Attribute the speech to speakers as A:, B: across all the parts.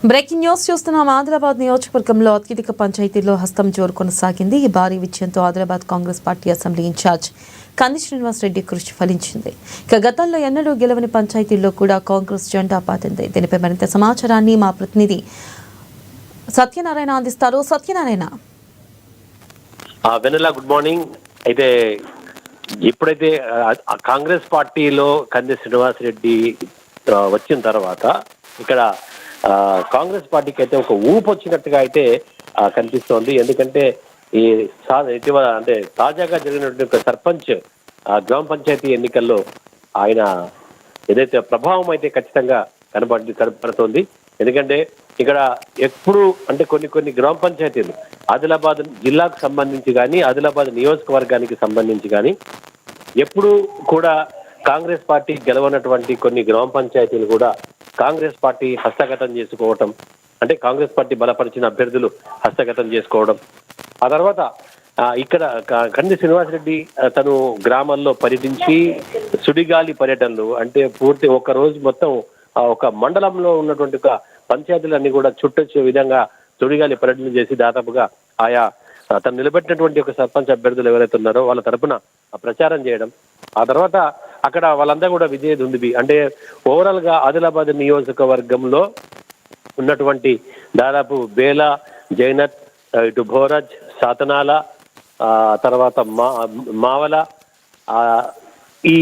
A: Breaking news చూస్తున్నాం. ఆదిలాబాద్ నియోజకవర్గంలో అత్యధిక పంచాయతీల్లో హస్తం జోరు కొనసాగింది. ఈ భారీ విజయంతో Adilabad Congress party assembly incharge Kandi Srinivas Reddy కృషి ఫలించింది. ఇక గతంలో ఎన్నడూ గెలవని పంచాయతీల్లో కూడా కాంగ్రెస్ జెండా పాతింది. దీనిపై మరింత సమాచారాన్ని మా ప్రతినిధి సత్యనారాయణ అందిస్తారు. సత్యనారాయణ,
B: వెన్నెల, గుడ్ మార్నింగ్. అయితే ఇప్పుడైతే కాంగ్రెస్ పార్టీలో కంది శ్రీనివాస్ రెడ్డి వచ్చిన తర్వాత ఇక్కడ కాంగ్రెస్ పార్టీకి అయితే ఒక ఊపు వచ్చినట్టుగా అయితే కనిపిస్తోంది. ఎందుకంటే ఈ ఇటీవల అంటే తాజాగా జరిగినటువంటి సర్పంచ్ గ్రామ పంచాయతీ ఎన్నికల్లో ఆయన ఏదైతే ప్రభావం అయితే ఖచ్చితంగా కనపడుతోంది. ఎందుకంటే ఇక్కడ ఎప్పుడు అంటే కొన్ని గ్రామ పంచాయతీలు ఆదిలాబాద్ జిల్లాకు సంబంధించి కానీ ఆదిలాబాద్ నియోజకవర్గానికి సంబంధించి కానీ ఎప్పుడు కూడా కాంగ్రెస్ పార్టీ గెలవనటువంటి కొన్ని గ్రామ పంచాయతీలు కూడా కాంగ్రెస్ పార్టీ హస్తగతం చేసుకోవటం, అంటే కాంగ్రెస్ పార్టీ బలపరిచిన అభ్యర్థులు హస్తగతం చేసుకోవడం. ఆ తర్వాత ఇక్కడ కంది శ్రీనివాసరెడ్డి తను గ్రామాల్లో పర్యటించి సుడిగాలి పర్యటనలు, అంటే పూర్తి ఒక రోజు మొత్తం ఒక మండలంలో ఉన్నటువంటి ఒక పంచాయతీలన్నీ కూడా చుట్టొచ్చే విధంగా సుడిగాలి పర్యటన చేసి దాదాపుగా ఆయా తను నిలబెట్టినటువంటి ఒక సర్పంచ్ అభ్యర్థులు ఎవరైతే ఉన్నారో వాళ్ళ తరపున ప్రచారం చేయడం. ఆ తర్వాత అక్కడ వాళ్ళందరూ కూడా విజయ దుందుబి, అంటే ఓవరాల్ గా ఆదిలాబాద్ నియోజకవర్గంలో ఉన్నటువంటి దాదాపు బేల, జైనత్, ఇటు భోరజ్, సాతనాల, తర్వాత మావల, ఈ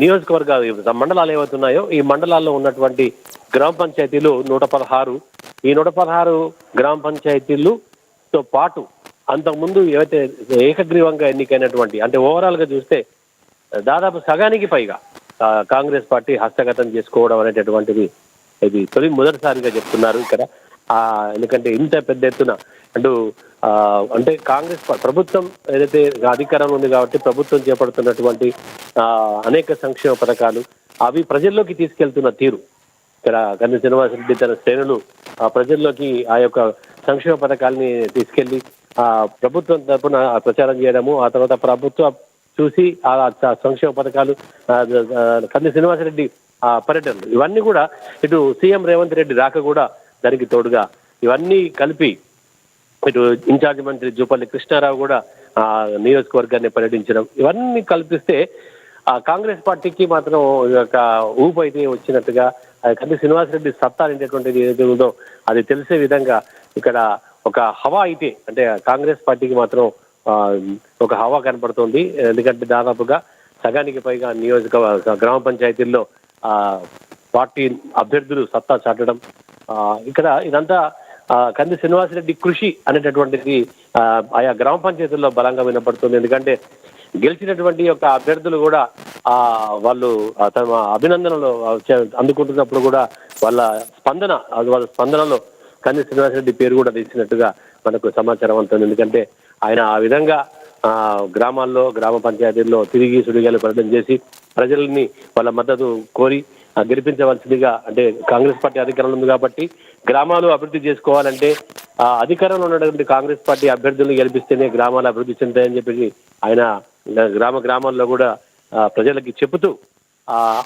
B: నియోజకవర్గాలు మండలాలు ఏవైతున్నాయో ఈ మండలాల్లో ఉన్నటువంటి గ్రామ పంచాయతీలు 116. ఈ 116 గ్రామ పంచాయతీలతో పాటు అంతకుముందు ఏవైతే ఏకగ్రీవంగా ఎన్నికైనటువంటి, అంటే ఓవరాల్ గా చూస్తే దాదాపు సగానికి పైగా కాంగ్రెస్ పార్టీ హస్తగతం చేసుకోవడం అనేటటువంటిది ఇది మొదటిసారిగా చెప్తున్నారు ఇక్కడ. ఎందుకంటే ఇంత పెద్ద ఎత్తున అంటే కాంగ్రెస్ ప్రభుత్వం ఏదైతే అధికారంలో ఉంది కాబట్టి ప్రభుత్వం చేపడుతున్నటువంటి అనేక సంక్షేమ పథకాలు అవి ప్రజల్లోకి తీసుకెళ్తున్న తీరు, ఇక్కడ కంది శ్రీనివాసరెడ్డి తన శ్రేణులు ప్రజల్లోకి ఆ యొక్క సంక్షేమ పథకాలని తీసుకెళ్లి ప్రభుత్వం తరఫున ప్రచారం చేయడము, ఆ తర్వాత ప్రభుత్వం చూసి ఆ సంక్షేమ పథకాలు, కంది శ్రీనివాసరెడ్డి పర్యటనలు, ఇవన్నీ కూడా ఇటు సీఎం రేవంత్ రెడ్డి రాక కూడా దానికి తోడుగా ఇవన్నీ కలిపి ఇటు ఇన్ఛార్జ్ మంత్రి జూపల్లి కృష్ణారావు కూడా నియోజకవర్గాన్ని పర్యటించడం, ఇవన్నీ కల్పిస్తే కాంగ్రెస్ పార్టీకి మాత్రం ఒక ఊపు అయితే వచ్చినట్టుగా కంది శ్రీనివాసరెడ్డి సత్తా అనేటటువంటిది ఏదైతే ఉందో అది తెలిసే విధంగా ఇక్కడ ఒక హవా అయితే, అంటే కాంగ్రెస్ పార్టీకి మాత్రం ఒక హవా కనపడుతుంది. ఎందుకంటే దాదాపుగా సగానికి పైగా గ్రామ పంచాయతీల్లో పార్టీ అభ్యర్థులు సత్తా చాటడం, ఇక్కడ ఇదంతా కంది శ్రీనివాసరెడ్డి కృషి అనేటటువంటిది ఆయా గ్రామ పంచాయతీల్లో బలంగా వినపడుతుంది. ఎందుకంటే గెలిచినటువంటి యొక్క అభ్యర్థులు కూడా వాళ్ళు తమ అభినందనలు అందుకుంటున్నప్పుడు కూడా వాళ్ళ స్పందనలో కంది శ్రీనివాసరెడ్డి పేరు కూడా తీసినట్టుగా మనకు సమాచారం అవుతుంది. ఎందుకంటే ఆయన ఆ విధంగా గ్రామాల్లో గ్రామ పంచాయతీల్లో తిరిగి సుడిగాలి పర్యటన చేసి ప్రజల్ని వాళ్ళ మద్దతు కోరి గెలిపించవలసిందిగా, అంటే కాంగ్రెస్ పార్టీ అధికారంలో ఉంది కాబట్టి గ్రామాలు అభివృద్ధి చేసుకోవాలంటే అధికారంలో ఉన్నటువంటి కాంగ్రెస్ పార్టీ అభ్యర్థులను గెలిపిస్తేనే గ్రామాలు అభివృద్ధి చెందుతాయని చెప్పి ఆయన గ్రామాల్లో కూడా ప్రజలకి చెబుతూ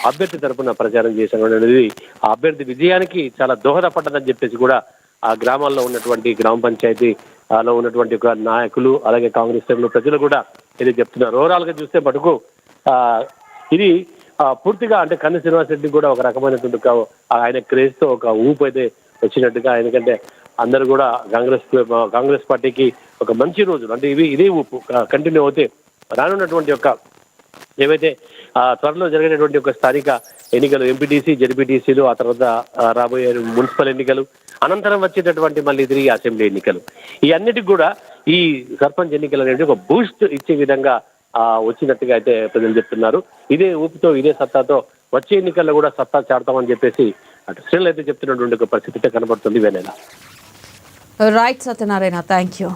B: అభ్యర్థి తరఫున ప్రచారం చేసినటువంటిది ఆ అభ్యర్థి విజయానికి చాలా దోహదపడ్డదని చెప్పేసి కూడా ఆ గ్రామాల్లో ఉన్నటువంటి గ్రామ పంచాయతీలో ఉన్నటువంటి ఒక నాయకులు అలాగే కాంగ్రెస్ ప్రజలు కూడా ఇది చెప్తున్నారు. ఓవరాల్ గా చూస్తే మటుకు ఇది పూర్తిగా అంటే కంది శ్రీనివాసరెడ్డి కూడా ఒక రకమైనటువంటి ఆయన క్రేజ్ తో ఒక ఊపు అయితే వచ్చినట్టుగా, ఎందుకంటే అందరూ కూడా కాంగ్రెస్ పార్టీకి ఒక మంచి రోజులు, అంటే ఇదే ఊపు కంటిన్యూ అవుతే రానున్నటువంటి యొక్క ఏవైతే త్వరలో జరిగినటువంటి ఒక స్థానిక ఎన్నికలు ఎంపీటీసీ, జెడ్పీటీసీలు, ఆ తర్వాత రాబోయే మున్సిపల్ ఎన్నికలు, అనంతరం వచ్చేటటువంటి మళ్ళీ తిరిగి అసెంబ్లీ ఎన్నికలు, ఈ అన్నిటికి కూడా ఈ సర్పంచ్ ఎన్నికలు అనేది ఒక బూస్ట్ ఇచ్చే విధంగా వచ్చినట్టుగా అయితే ప్రజలు చెప్తున్నారు. ఇదే ఊపితో ఇదే సత్తాతో వచ్చే ఎన్నికల్లో కూడా సత్తా చాడతామని చెప్పేసి అటు శ్రేణులు అయితే చెప్తున్నటువంటి ఒక పరిస్థితి కనబడుతుంది. Vennela.
A: Right Satyanarayana, thank you.